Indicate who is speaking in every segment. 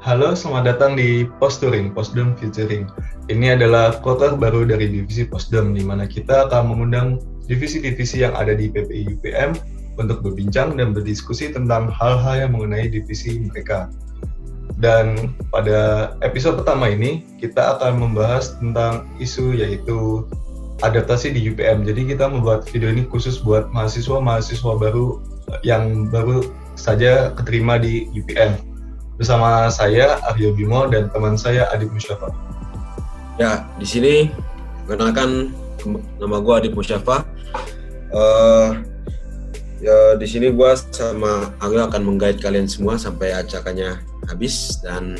Speaker 1: Halo, selamat datang di Posturing, Posdem Featuring. Ini adalah quarter baru dari divisi Posdem, di mana kita akan mengundang divisi-divisi yang ada di PPI UPM untuk berbincang dan berdiskusi tentang hal-hal yang mengenai divisi mereka. Dan pada episode pertama ini, kita akan membahas tentang isu yaitu adaptasi di UPM. Jadi kita membuat video ini khusus buat mahasiswa-mahasiswa baru yang baru saja keterima di UPM. Bersama saya Aryo Bimo dan teman saya Adib Musyafa.
Speaker 2: Ya, di sini perkenalkan nama gue Adib Musyafa. Di sini gue sama Aryo akan meng-guide kalian semua sampai acaranya habis, dan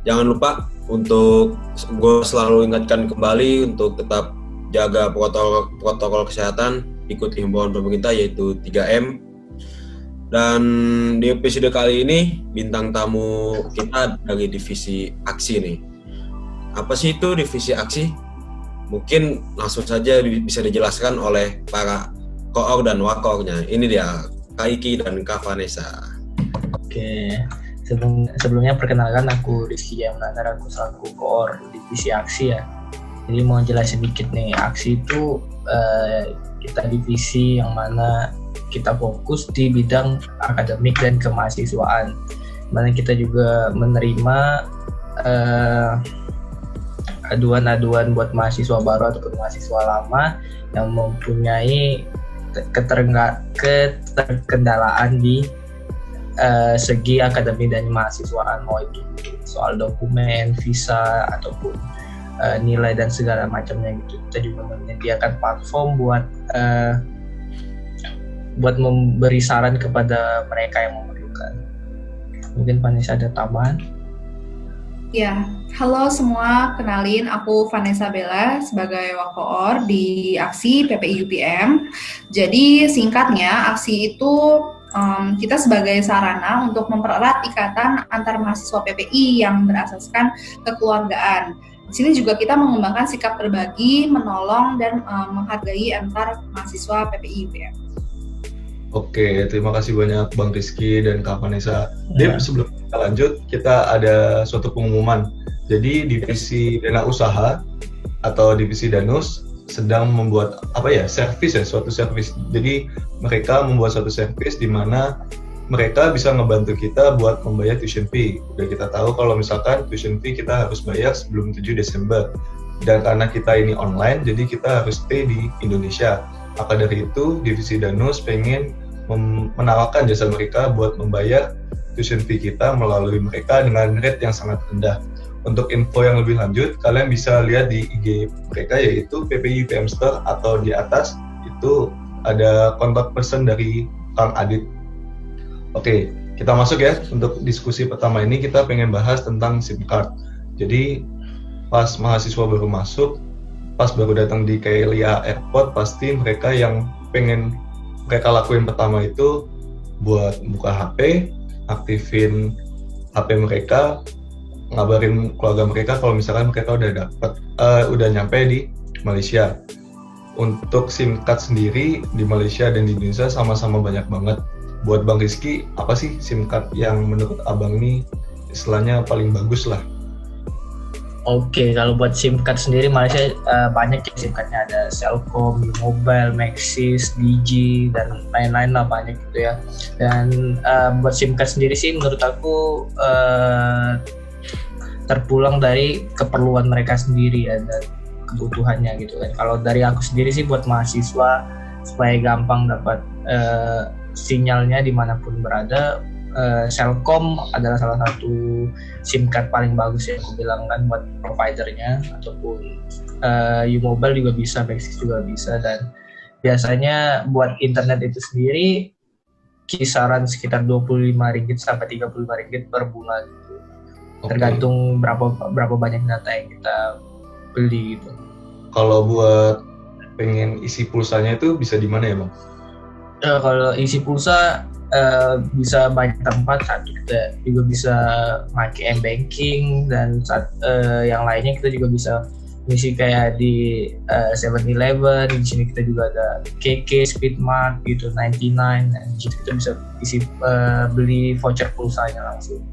Speaker 2: jangan lupa untuk gue selalu ingatkan kembali untuk tetap jaga protokol kesehatan, ikuti himbauan pemerintah yaitu 3M. Dan di episode kali ini bintang tamu kita dari divisi aksi nih. Apa sih itu divisi aksi? Mungkin langsung saja bisa dijelaskan oleh para koor dan wakornya. Ini dia Kak Iki dan Kak Vanessa.
Speaker 3: Oke, sebelumnya perkenalkan aku Rizky Yamnanar, aku selaku koor divisi aksi ya. Jadi mau jelasin dikit nih, aksi itu kita divisi yang mana kita fokus di bidang akademik dan kemahasiswaan, mana kita juga menerima aduan-aduan buat mahasiswa baru ataupun mahasiswa lama yang mempunyai keterkendalaan di segi akademik dan mahasiswaan, mau itu soal dokumen, visa ataupun nilai dan segala macamnya gitu. Kita juga menyediakan platform buat memberi saran kepada mereka yang memerlukan. Mungkin Vanessa ada tambahan?
Speaker 4: Ya, halo semua, kenalin aku Vanessa Bella sebagai wakoor di aksi PPI UPM. Jadi singkatnya, aksi itu kita sebagai sarana untuk mempererat ikatan antar mahasiswa PPI yang berasaskan kekeluargaan. Di sini juga kita mengembangkan sikap berbagi, menolong, dan menghargai antar mahasiswa PPI UPM.
Speaker 1: Oke, terima kasih banyak Bang Rizky dan Kak Vanessa. Dip, sebelum kita lanjut, kita ada suatu pengumuman. Jadi divisi Dana Usaha atau divisi Danus sedang membuat suatu servis. Jadi mereka membuat suatu servis di mana mereka bisa ngebantu kita buat membayar tuition fee. Udah kita tahu kalau misalkan tuition fee kita harus bayar sebelum 7 Desember. Dan karena kita ini online, jadi kita harus stay di Indonesia. Maka dari itu, divisi Danus pengen menawarkan jasa mereka buat membayar tuition fee kita melalui mereka dengan rate yang sangat rendah. Untuk info yang lebih lanjut, kalian bisa lihat di IG mereka yaitu PPI UPM Store, atau di atas itu ada kontak person dari Kang Adit. Oke, kita masuk ya. Untuk diskusi pertama ini kita pengen bahas tentang SIM card. Jadi pas mahasiswa baru masuk, pas baru datang di Kaelia Airport, pasti mereka yang pengen mereka lakuin pertama itu buat buka HP, aktifin HP mereka, ngabarin keluarga mereka kalau misalkan mereka udah nyampe di Malaysia. Untuk SIM card sendiri di Malaysia dan di Indonesia sama-sama banyak banget. Buat Bang Rizky, apa sih SIM card yang menurut abang ini istilahnya paling bagus lah?
Speaker 3: Oke, kalau buat SIM card sendiri Malaysia banyak ya SIM cardnya, ada Celcom, Mobile, Maxis, Digi, dan lain-lain lah, banyak gitu ya. Dan buat SIM card sendiri sih menurut aku terpulang dari keperluan mereka sendiri ya, dan kebutuhannya gitu kan. Kalau dari aku sendiri sih buat mahasiswa supaya gampang dapat sinyalnya dimanapun berada, Celcom adalah salah satu SIM card paling bagus yang aku bilang kan buat providernya, ataupun U-Mobile juga bisa, Maxis juga bisa. Dan biasanya buat internet itu sendiri kisaran sekitar Rp25 sampai Rp35 per bulan gitu. Tergantung berapa banyak data yang kita beli gitu.
Speaker 1: Kalau buat pengen isi pulsanya itu bisa di mana ya Bang?
Speaker 3: Kalau isi pulsa bisa banyak tempat. Satu, kita juga bisa pakai m-banking, dan yang lainnya kita juga bisa misi kayak di 7-Eleven. Di sini kita juga ada KK, Speedmart gitu, 99. Di situ kita bisa isi beli voucher pulsanya langsung.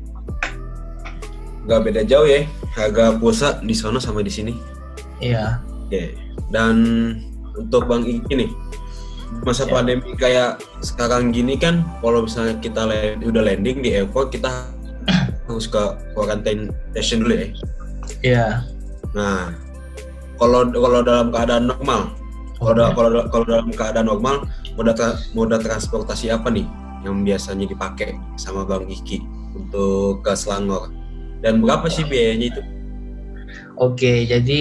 Speaker 2: nggak beda jauh ya harga pulsa di sana sama di sini.
Speaker 3: Iya.
Speaker 2: Oke. Dan untuk Bang Iki nih, masa pandemi kayak sekarang gini kan, kalau misalnya kita udah landing di airport, kita harus ke quarantine station dulu ya.
Speaker 3: Iya.
Speaker 2: Nah, kalau dalam keadaan normal, kalau dalam keadaan normal, moda transportasi apa nih yang biasanya dipakai sama Bang Iki untuk ke Selangor? Dan berapa sih biayanya itu?
Speaker 3: Oke, jadi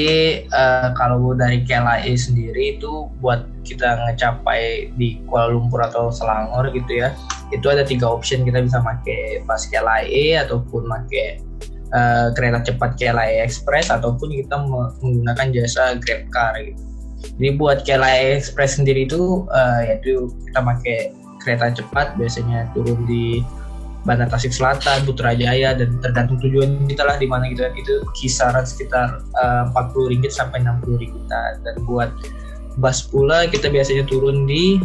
Speaker 3: kalau dari KLIA sendiri itu buat kita ngecapai di Kuala Lumpur atau Selangor gitu ya, itu ada 3 option. Kita bisa pakai bus KLIA ataupun pakai kereta cepat KLIA Express ataupun kita menggunakan jasa GrabCar gitu. Jadi buat KLIA Express sendiri itu yaitu kita pakai kereta cepat, biasanya turun di Bandar Tasik Selatan, Putrajaya, dan tergantung tujuan kita lah di mana gitu kan. Itu kisaran sekitar Rp40 sampai Rp60. Dan buat bus pula kita biasanya turun di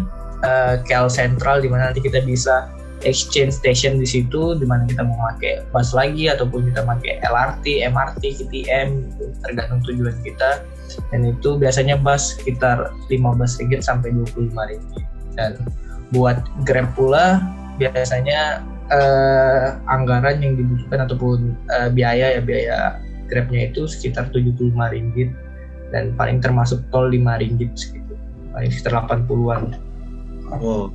Speaker 3: KL Sentral, di mana nanti kita bisa exchange station di situ, di mana kita mau pakai bus lagi ataupun kita pakai LRT, MRT, KTM, tergantung tujuan kita. Dan itu biasanya bus sekitar Rp15 sampai Rp25. Dan buat Grab pula biasanya anggaran yang dibutuhkan ataupun biaya Grabnya itu sekitar Rp75 dan paling termasuk tol Rp5 segitu, paling sekitar 80-an.
Speaker 2: Oh,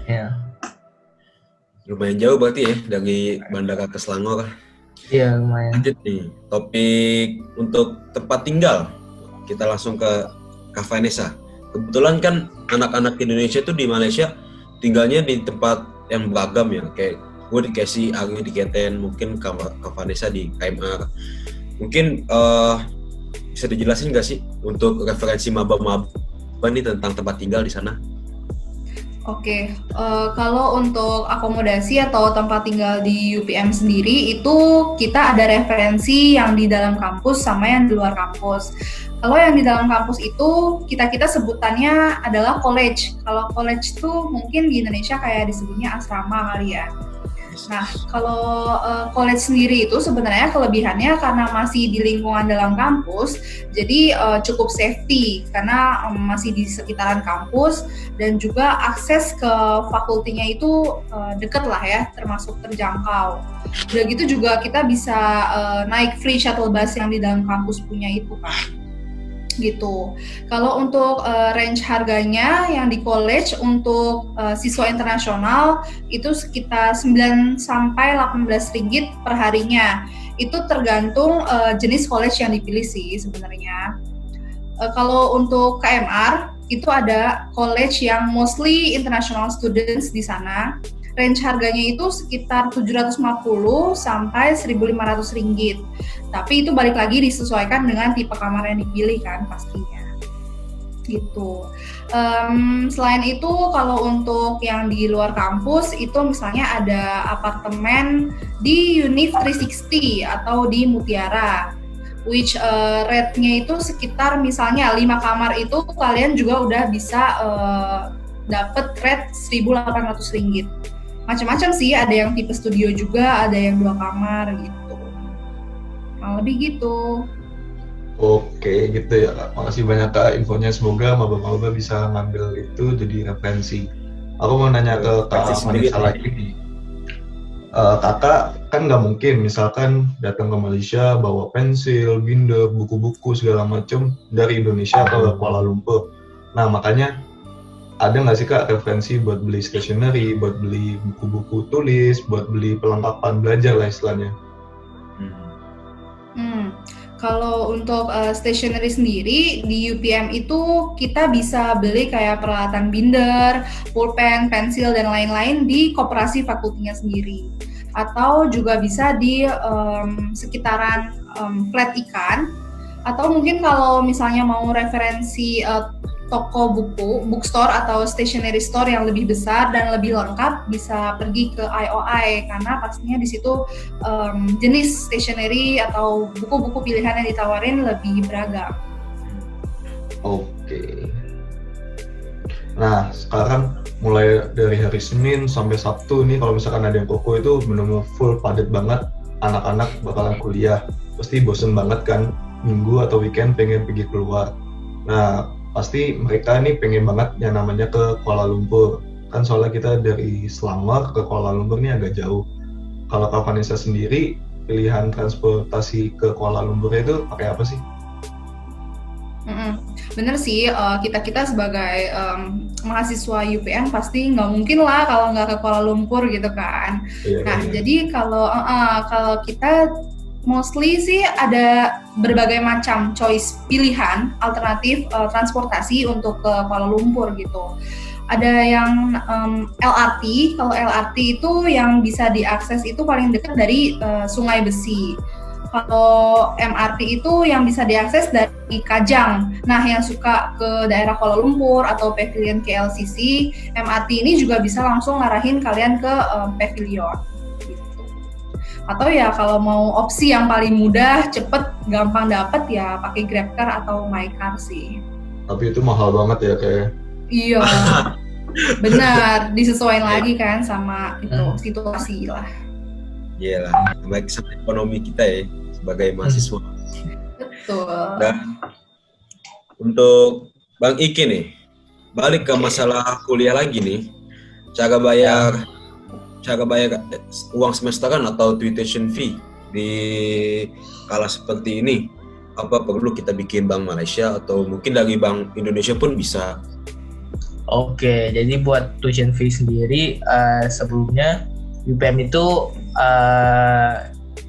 Speaker 3: Ya.
Speaker 2: lumayan jauh berarti ya dari bandara ke Selangor.
Speaker 3: Iya, lumayan.
Speaker 2: Lanjut nih, topik untuk tempat tinggal. Kita langsung ke Kak Vanessa. Kebetulan kan anak-anak Indonesia itu di Malaysia tinggalnya di tempat yang beragam ya, kayak gue di KSI, Agni di KTN, mungkin Kak Vanessa di KMR. Mungkin bisa dijelasin nggak sih untuk referensi maba-maba nih tentang tempat tinggal di sana?
Speaker 4: Oke, kalau untuk akomodasi atau tempat tinggal di UPM sendiri itu kita ada referensi yang di dalam kampus sama yang di luar kampus. Kalau yang di dalam kampus itu kita sebutannya adalah college. Kalau college itu mungkin di Indonesia kayak disebutnya asrama kali ya. Nah, kalau college sendiri itu sebenarnya kelebihannya karena masih di lingkungan dalam kampus, jadi cukup safety karena masih di sekitaran kampus dan juga akses ke fakultinya itu deket lah ya, termasuk terjangkau. Udah gitu juga kita bisa naik free shuttle bus yang di dalam kampus punya itu kan. Gitu. Kalau untuk range harganya yang di college untuk siswa internasional itu sekitar 9 sampai 18 ringgit per harinya. Itu tergantung jenis college yang dipilih sih sebenarnya. Kalau untuk KMR itu ada college yang mostly international students di sana. Range harganya itu sekitar 750 sampai 1.500 ringgit. Tapi itu balik lagi disesuaikan dengan tipe kamar yang dipilih kan pastinya. Gitu. Selain itu kalau untuk yang di luar kampus itu misalnya ada apartemen di Univ 360 atau di Mutiara. Which rate-nya itu sekitar misalnya 5 kamar itu kalian juga udah bisa dapat rate 1.800 ringgit. Macam-macam sih, ada yang tipe studio juga, ada yang 2 kamar gitu. Kurang lebih gitu.
Speaker 1: Oke, gitu ya Kak. Makasih banyak Kak infonya. Semoga maba-maba bisa ngambil itu jadi referensi. Aku mau nanya ke Kak Vanessa lagi nih. Kakak kan nggak mungkin misalkan datang ke Malaysia bawa pensil, binder, buku-buku segala macam dari Indonesia atau ke Kuala Lumpur. Nah makanya ada nggak sih Kak referensi buat beli stationery, buat beli buku-buku tulis, buat beli perlengkapan belajar lah istilahnya?
Speaker 4: Kalau untuk stationery sendiri di UPM itu kita bisa beli kayak peralatan binder, pulpen, pensil dan lain-lain di koperasi fakultinya sendiri. Atau juga bisa di sekitaran flat ikan. Atau mungkin kalau misalnya mau referensi toko buku, bookstore atau stationery store yang lebih besar dan lebih lengkap bisa pergi ke IOI karena pastinya di situ jenis stationery atau buku-buku pilihan yang ditawarin lebih beragam.
Speaker 1: Oke. Nah sekarang mulai dari hari Senin sampai Sabtu nih kalau misalkan ada yang koko itu benar-benar full padat banget anak-anak bakalan kuliah, pasti bosen banget kan, minggu atau weekend pengen pergi keluar. Nah, pasti mereka nih pengen banget yang namanya ke Kuala Lumpur. Kan soalnya kita dari Selangor ke Kuala Lumpur nih agak jauh. Kalau Kak Vanessa sendiri, pilihan transportasi ke Kuala Lumpur itu pakai apa sih?
Speaker 4: Bener sih, kita sebagai mahasiswa UPN pasti nggak mungkin lah kalau nggak ke Kuala Lumpur gitu kan. Nah, jadi kalau kita mostly sih ada berbagai macam choice pilihan alternatif transportasi untuk ke Kuala Lumpur gitu. Ada yang LRT, kalau LRT itu yang bisa diakses itu paling dekat dari Sungai Besi. Kalau MRT itu yang bisa diakses dari Kajang. Nah, yang suka ke daerah Kuala Lumpur atau Pavilion KLCC, MRT ini juga bisa langsung ngarahin kalian ke Pavilion. Gitu. Atau ya kalau mau opsi yang paling mudah, cepet, gampang dapet ya pakai GrabCar atau MyCar sih.
Speaker 1: Tapi itu mahal banget ya kayak.
Speaker 4: Iya, benar. Disesuaikan lagi kan sama itu situasi lah.
Speaker 2: Iya lah, baik sama ekonomi kita ya sebagai mahasiswa.
Speaker 4: Betul.
Speaker 2: Dan untuk Bang Iki nih, balik ke masalah kuliah lagi nih, cara bayar uang semesteran atau tuition fee di kala seperti ini, apa perlu kita bikin Bank Malaysia atau mungkin dari Bank Indonesia pun bisa?
Speaker 3: Oke, jadi buat tuition fee sendiri sebelumnya UPM itu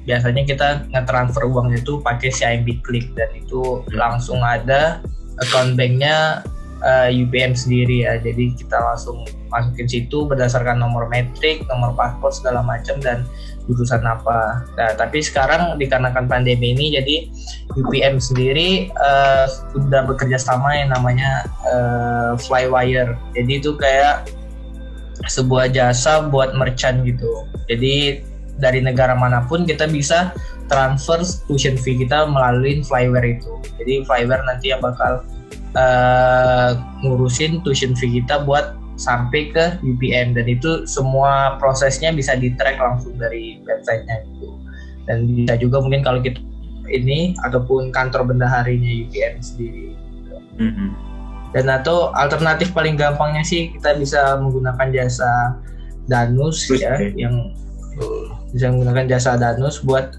Speaker 3: biasanya kita nge-transfer uangnya itu pakai CIMB Klik dan itu langsung ada account banknya UPM sendiri ya. Jadi kita langsung masukin situ berdasarkan nomor metrik, nomor paspor segala macam dan jurusan apa. Nah, tapi sekarang dikarenakan pandemi ini jadi UPM sendiri sudah bekerja sama yang namanya Flywire. Jadi itu kayak sebuah jasa buat merchant gitu. Jadi dari negara manapun kita bisa transfer tuition fee kita melalui Flywire itu. Jadi Flywire nanti yang bakal ngurusin tuition fee kita buat sampai ke UPM dan itu semua prosesnya bisa di-track langsung dari websitenya gitu. Dan bisa juga mungkin kalau kita ini ataupun kantor bendaharinya UPM sendiri. Dan atau alternatif paling gampangnya sih kita bisa menggunakan jasa Danus ya, yang bisa menggunakan jasa Danus buat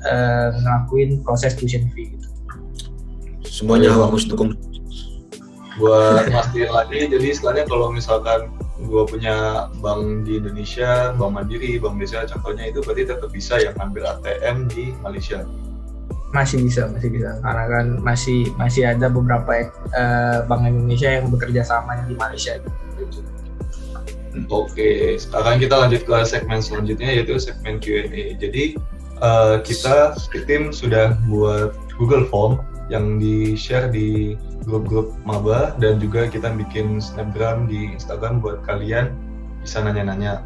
Speaker 3: ngelakuin proses tuition fee gitu.
Speaker 2: Semuanya harus dukung.
Speaker 1: Buat mastiin lagi, jadi istilahnya kalau misalkan gue punya bank di Indonesia, Bank Mandiri, Bank Indonesia contohnya itu berarti tetap bisa yang ngambil ATM di Malaysia. Masih bisa karena kan masih ada beberapa bank Indonesia yang bekerja sama di Malaysia gitu. Oke, sekarang kita lanjut ke segmen selanjutnya yaitu segmen Q&A. Jadi kita tim sudah buat Google Form yang di-share di grup-grup maba dan juga kita bikin snapgram di Instagram buat kalian bisa nanya-nanya.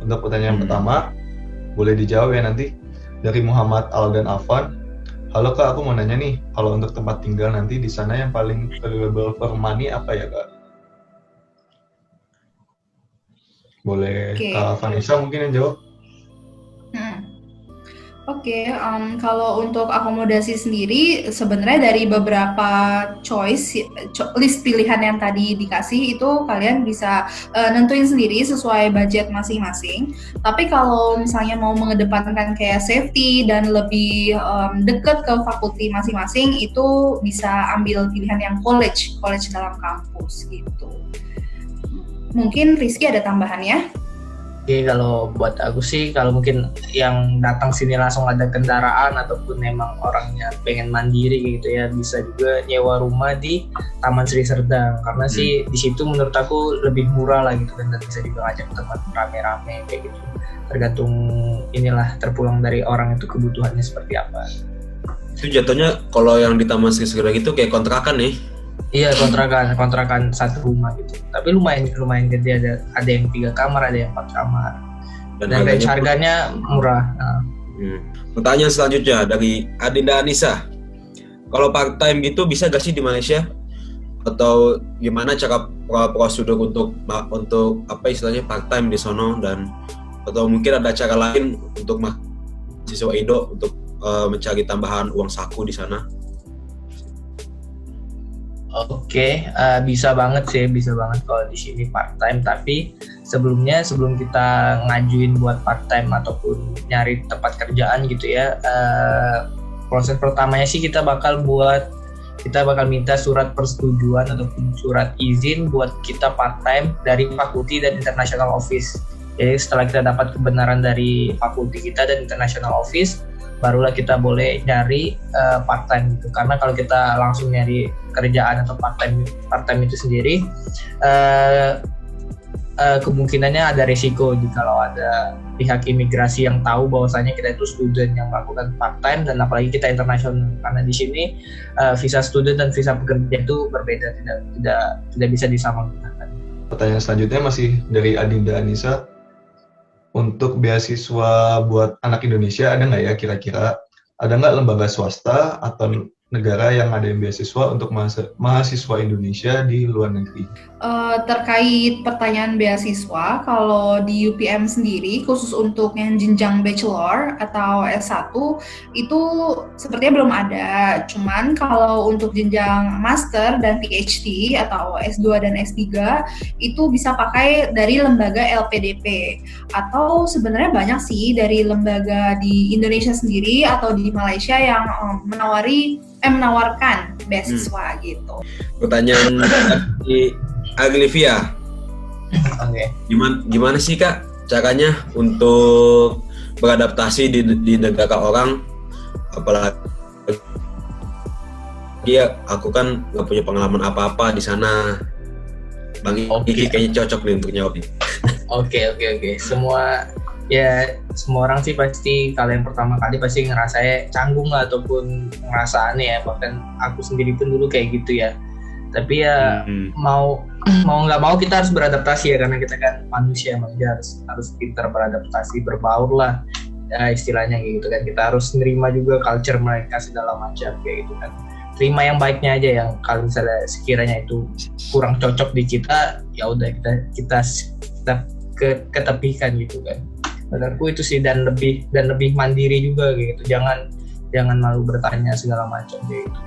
Speaker 1: Untuk pertanyaan pertama, boleh dijawab ya nanti dari Muhammad Al dan Afan. Halo Kak, aku mau nanya nih, kalau untuk tempat tinggal nanti di sana yang paling valuable for money apa ya Kak? Boleh Kak Vanessa mungkin yang jawab?
Speaker 4: Oke, kalau untuk akomodasi sendiri sebenarnya dari beberapa list pilihan yang tadi dikasih itu kalian bisa nentuin sendiri sesuai budget masing-masing. Tapi kalau misalnya mau mengedepankan kayak safety dan lebih dekat ke fakulti masing-masing itu bisa ambil pilihan yang college dalam kampus gitu. Mungkin Rizky ada tambahannya?
Speaker 3: Oke, kalau buat aku sih kalau mungkin yang datang sini langsung ada kendaraan ataupun memang orangnya pengen mandiri gitu ya bisa juga nyewa rumah di Taman Sri Serdang karena sih di situ menurut aku lebih murah lah gitu dan bisa juga ngajak teman rame-rame kayak gitu. Tergantung inilah terpulang dari orang itu kebutuhannya seperti apa.
Speaker 2: Itu jatuhnya kalau yang di Taman Sri Serdang itu kayak kontrakan nih.
Speaker 3: Iya kontrakan satu rumah gitu. Tapi lumayan gede ada yang 3 kamar, ada yang 4 kamar. Dan harganya murah.
Speaker 2: Pertanyaan selanjutnya dari Adinda Anissa. Kalau part time gitu bisa gak sih di Malaysia? Atau gimana cara prosedur untuk apa istilahnya part time di sono dan atau mungkin ada cara lain untuk mahasiswa Indo untuk mencari tambahan uang saku di sana?
Speaker 3: Oke, bisa banget kalau di sini part time. Tapi sebelum kita ngajuin buat part time ataupun nyari tempat kerjaan gitu ya, proses pertamanya sih kita bakal minta surat persetujuan ataupun surat izin buat kita part time dari fakulti dan international office. Jadi setelah kita dapat kebenaran dari fakulti kita dan international office, barulah kita boleh nyari part time gitu. Karena kalau kita langsung nyari kerjaan atau part time itu sendiri, kemungkinannya ada risiko kalau ada pihak imigrasi yang tahu bahwasanya kita itu student yang melakukan part time, dan apalagi kita internasional, karena di sini visa student dan visa pekerja itu berbeda, tidak bisa disamakan.
Speaker 1: Pertanyaan selanjutnya masih dari Adinda Anissa. Untuk beasiswa buat anak Indonesia ada nggak ya kira-kira? Ada nggak lembaga swasta atau negara yang ngadain beasiswa untuk mahasiswa Indonesia di luar negeri?
Speaker 4: Terkait pertanyaan beasiswa, kalau di UPM sendiri khusus untuk yang jenjang bachelor atau S1 itu sepertinya belum ada. Cuman kalau untuk jenjang master dan PhD atau S2 dan S3 itu bisa pakai dari lembaga LPDP, atau sebenarnya banyak sih dari lembaga di Indonesia sendiri atau di Malaysia yang menawarkan beasiswa gitu.
Speaker 2: Pertanyaan dari Aglivia.
Speaker 3: Oke.
Speaker 2: Gimana sih Kak caranya untuk beradaptasi di negara orang? Apalagi aku kan nggak punya pengalaman apa-apa di sana. Bang Iki kayaknya cocok nih untuk jawab nih. Oke.
Speaker 3: Semua orang sih pasti kalau yang pertama kali pasti ngerasa canggung lah, ataupun ngerasa aneh ya. Bahkan aku sendiri pun dulu kayak gitu ya. Tapi ya mau nggak mau kita harus beradaptasi ya, karena kita kan manusia harus pintar beradaptasi, berbaur lah ya, istilahnya gitu kan. Kita harus nerima juga culture mereka segala macam kayak gitu kan. Terima yang baiknya aja, yang kalau misalnya sekiranya itu kurang cocok di kita, ya udah kita ketepikan gitu kan. Menurutku itu sih, dan lebih mandiri juga gitu. Jangan malu bertanya segala macam kayak gitu.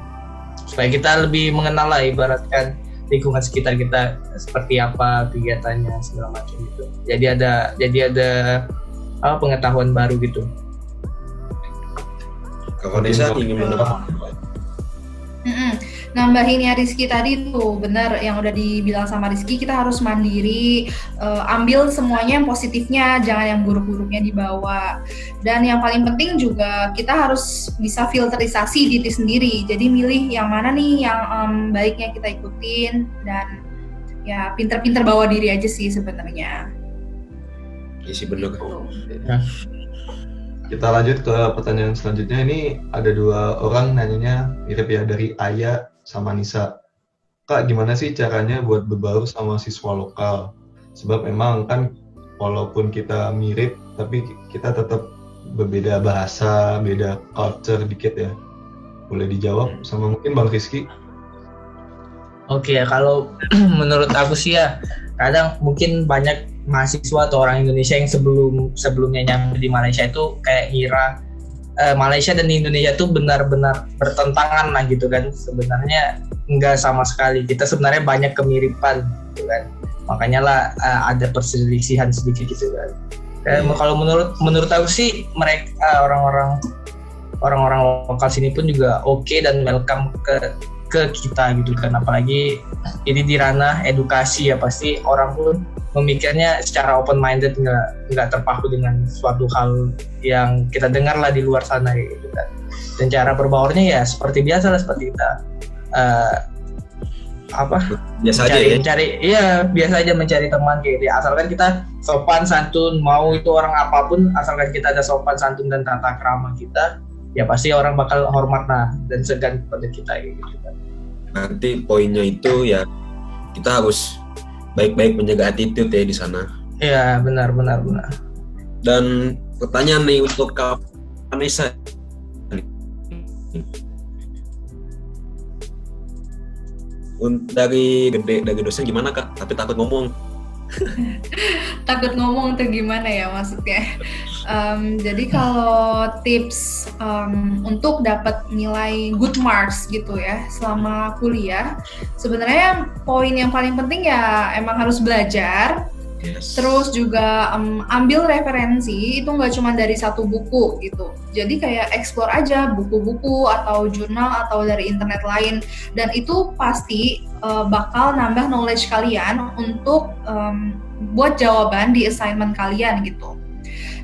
Speaker 3: Supaya kita lebih mengenal lah, ibaratkan lingkungan sekitar kita seperti apa kegiatannya segala macam gitu. Jadi ada pengetahuan baru gitu.
Speaker 2: Kak Vanessa ingin menambah?
Speaker 4: Nambahinnya Rizky tadi tuh benar yang udah dibilang sama Rizky, kita harus mandiri, ambil semuanya yang positifnya, jangan yang buruk-buruknya dibawa. Dan yang paling penting juga kita harus bisa filterisasi diri sendiri, jadi milih yang mana nih yang baiknya kita ikutin, dan ya pinter-pinter bawa diri aja sih sebenarnya.
Speaker 2: Iya sih benar.
Speaker 1: Kita lanjut ke pertanyaan selanjutnya. Ini ada 2 orang nanyanya mirip ya, dari Aya sama Nisa. Kak, gimana sih caranya buat berbaur sama siswa lokal? Sebab emang kan walaupun kita mirip, tapi kita tetap berbeda bahasa, beda culture dikit ya. Boleh dijawab sama mungkin Bang Rizky?
Speaker 3: Oke ya, kalau menurut aku sih ya, kadang mungkin banyak mahasiswa atau orang Indonesia yang sebelumnya nyampe di Malaysia itu kayak ngira Malaysia dan Indonesia itu benar-benar bertentangan lah gitu kan. Sebenarnya enggak sama sekali. Kita sebenarnya banyak kemiripan gitu kan. Makanya lah ada perselisihan sedikit gitu kan. Kalau menurut aku sih mereka orang-orang lokal sini pun juga oke dan welcome ke kita gitu kan. Apalagi ini di ranah edukasi ya, pasti orang pun memikirnya secara open minded, nggak terpaku dengan suatu hal yang kita dengar lah di luar sana gitu kan. Dan cara berbaurnya ya seperti biasa lah, seperti kita biasa aja mencari teman kayak gitu. Asalkan kita sopan santun, mau itu orang apapun, asalkan kita ada sopan santun dan tata krama kita, ya pasti orang bakal hormat lah dan segan kepada kita gitu kan.
Speaker 2: Nanti poinnya itu ya kita harus baik-baik menjaga attitude ya di sana.
Speaker 3: Iya, benar.
Speaker 2: Dan pertanyaan nih untuk Kak Vanessa. Dari dosen gimana Kak? Tapi takut ngomong.
Speaker 4: Takut ngomong tuh gimana ya maksudnya. Jadi kalau tips untuk dapat nilai good marks gitu ya selama kuliah, sebenarnya poin yang paling penting ya emang harus belajar.
Speaker 2: Yes.
Speaker 4: Terus juga ambil referensi itu nggak cuma dari satu buku gitu. Jadi kayak explore aja buku-buku atau jurnal atau dari internet lain, dan itu pasti bakal nambah knowledge kalian untuk buat jawaban di assignment kalian gitu.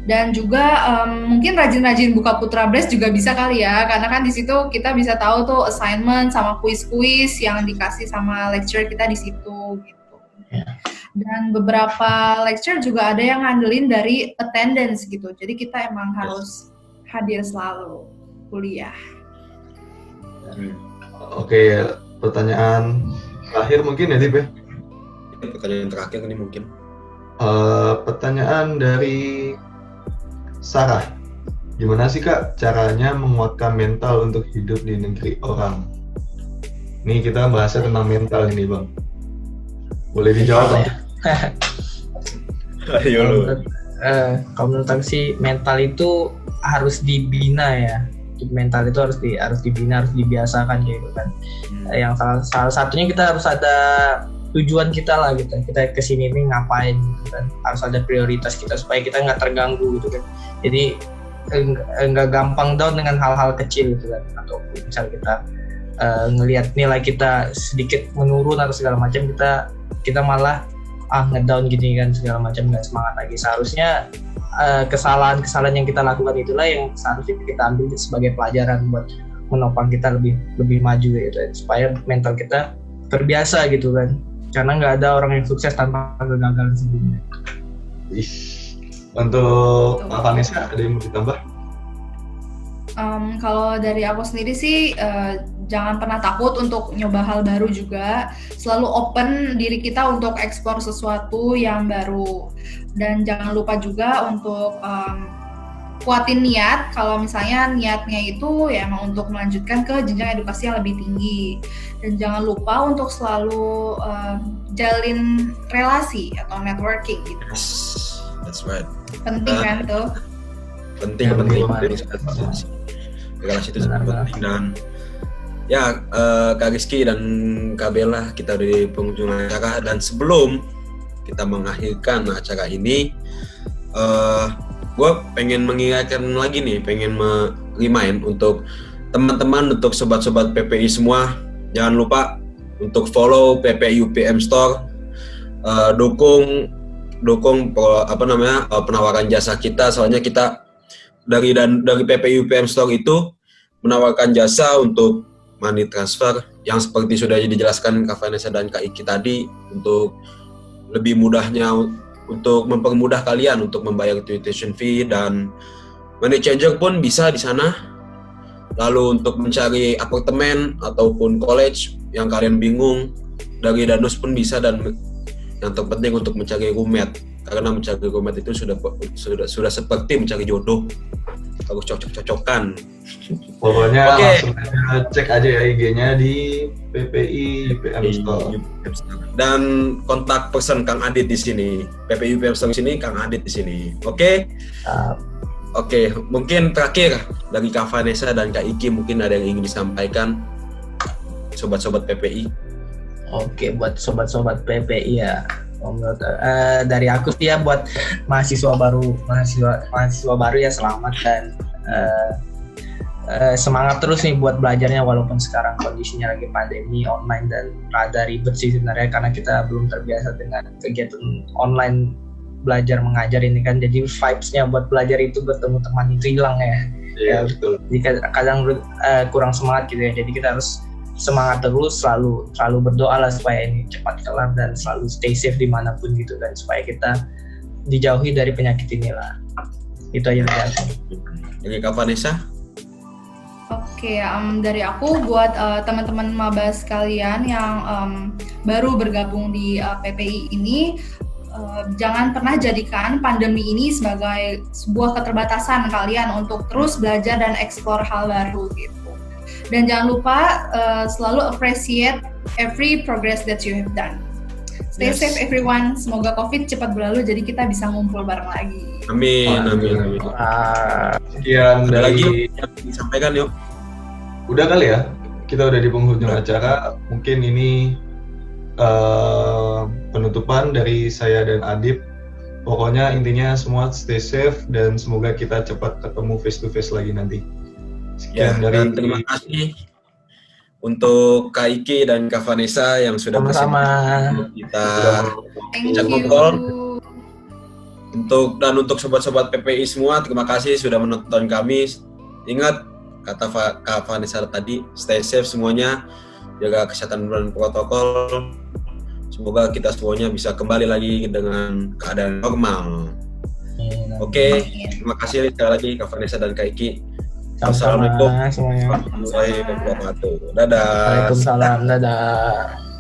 Speaker 4: Dan juga mungkin rajin-rajin buka Putra Blast juga bisa kali ya, karena kan di situ kita bisa tahu tuh assignment sama quiz-quiz yang dikasih sama lecturer kita di situ gitu. Dan beberapa lecture juga ada yang ngandelin dari attendance gitu. Jadi kita emang harus hadir selalu kuliah.
Speaker 1: Oke, pertanyaan terakhir mungkin ya, Dip ya?
Speaker 2: Pertanyaan terakhir ini mungkin.
Speaker 1: Pertanyaan dari Sarah. Gimana sih Kak caranya menguatkan mental untuk hidup di negeri orang? Nih kita bahasnya tentang mental ini Bang. Boleh dijawab Bang?
Speaker 2: Ayo lu.
Speaker 3: Kalau menurut aku sih mental itu harus dibina ya. Mental itu harus dibina, harus dibiasakan gitu kan. Yang salah satunya kita harus ada tujuan kita lah gitu. Kita kesini ini ngapain gitu kan. Harus ada prioritas kita supaya kita nggak terganggu gitu kan. Jadi nggak gampang down dengan hal-hal kecil gitu kan. Atau misal kita ngelihat nilai kita sedikit menurun atau segala macam, kita malah ngedown gini kan segala macam, nggak semangat lagi. Seharusnya kesalahan yang kita lakukan itulah yang seharusnya kita ambil sebagai pelajaran buat menopang kita lebih maju gitu, supaya mental kita terbiasa gitu kan, karena nggak ada orang yang sukses tanpa kegagalan sebelumnya.
Speaker 1: Untuk Vanessa ada yang mau ditambah?
Speaker 4: Kalau dari aku sendiri sih jangan pernah takut untuk nyoba hal baru juga, selalu open diri kita untuk eksplor sesuatu yang baru, dan jangan lupa juga untuk kuatin niat. Kalau misalnya niatnya itu ya emang untuk melanjutkan ke jenjang edukasi yang lebih tinggi, dan jangan lupa untuk selalu jalin relasi atau networking gitu.
Speaker 2: That's right.
Speaker 4: Penting kan tuh?
Speaker 2: Penting. Relasi itu sangat penting. Dan ya Kak Rizky dan Kak Bella, kita di penghujung acara, dan sebelum kita mengakhirkan acara ini, gue pengen mengingatkan lagi nih, pengen remind untuk teman-teman, untuk sobat-sobat PPI semua, jangan lupa untuk follow PPI UPM Store, dukung penawaran jasa kita. Soalnya kita dari PPI UPM Store itu menawarkan jasa untuk money transfer yang seperti sudah dijelaskan Kak Vanessa dan Kak Iki tadi, untuk lebih mudahnya untuk mempermudah kalian untuk membayar tuition fee, dan money changer pun bisa di sana. Lalu untuk mencari apartemen ataupun college yang kalian bingung, dari Danus pun bisa, dan yang terpenting untuk mencari roommate, karena mencari roommate itu sudah seperti mencari jodoh, harus cocok-cocokan.
Speaker 1: Pokoknya langsung cek aja ya IG-nya di PPI UPM Store.
Speaker 2: Dan kontak person Kang Adit di sini. PPI UPM Store di sini, Kang Adit di sini. Oke. Oke, mungkin terakhir dari Kak Vanessa dan Kak Iki, mungkin ada yang ingin disampaikan sobat-sobat PPI.
Speaker 3: Oke, buat sobat-sobat PPI ya, menurut dari aku sih ya, buat mahasiswa baru ya, selamat dan semangat terus nih buat belajarnya, walaupun sekarang kondisinya lagi pandemi online dan rada ribet sih sebenarnya, karena kita belum terbiasa dengan kegiatan online belajar mengajar ini kan, jadi vibes-nya buat belajar itu bertemu teman itu hilang ya.
Speaker 1: Iya, betul.
Speaker 3: Jadi kadang kurang semangat gitu ya, jadi kita harus semangat terus, selalu berdoa lah supaya ini cepat kelar dan selalu stay safe dimanapun gitu kan, supaya kita dijauhi dari penyakit inilah. Itu aja dari aku.
Speaker 2: Dari Kak Vanessa?
Speaker 4: Oke, dari aku buat teman-teman maba sekalian yang baru bergabung di PPI ini, jangan pernah jadikan pandemi ini sebagai sebuah keterbatasan kalian untuk terus belajar dan explore hal baru gitu. Dan jangan lupa selalu appreciate every progress that you have done. Stay safe everyone. Semoga COVID cepat berlalu jadi kita bisa ngumpul bareng lagi.
Speaker 2: Amin.
Speaker 1: Sekian
Speaker 2: Ada lagi
Speaker 1: dari
Speaker 2: yang disampaikan yuk.
Speaker 1: udah kali ya. Kita udah di penghujung acara. Mungkin ini penutupan dari saya dan Adib. Pokoknya intinya semua stay safe dan semoga kita cepat ketemu face to face lagi nanti.
Speaker 2: Ya,
Speaker 1: Sekian dari
Speaker 2: dan terima kasih untuk Kak Iki dan Kak Vanessa yang sudah
Speaker 3: Sama-sama.
Speaker 2: untuk kita
Speaker 4: Thank
Speaker 2: Chat
Speaker 4: you.
Speaker 2: ngobrol. Untuk sobat-sobat PPI semua, terima kasih sudah menonton kami. Ingat kata Kak Vanessa tadi, stay safe semuanya, jaga kesehatan dan protokol. Semoga kita semuanya bisa kembali lagi dengan keadaan normal. Oke, terima kasih sekali lagi Kak Vanessa dan Kak Iki.
Speaker 3: Sama-sama
Speaker 2: Assalamualaikum
Speaker 3: semuanya.
Speaker 2: warahmatullahi wabarakatuh. Dadah.
Speaker 3: Waalaikumsalam. Dadah.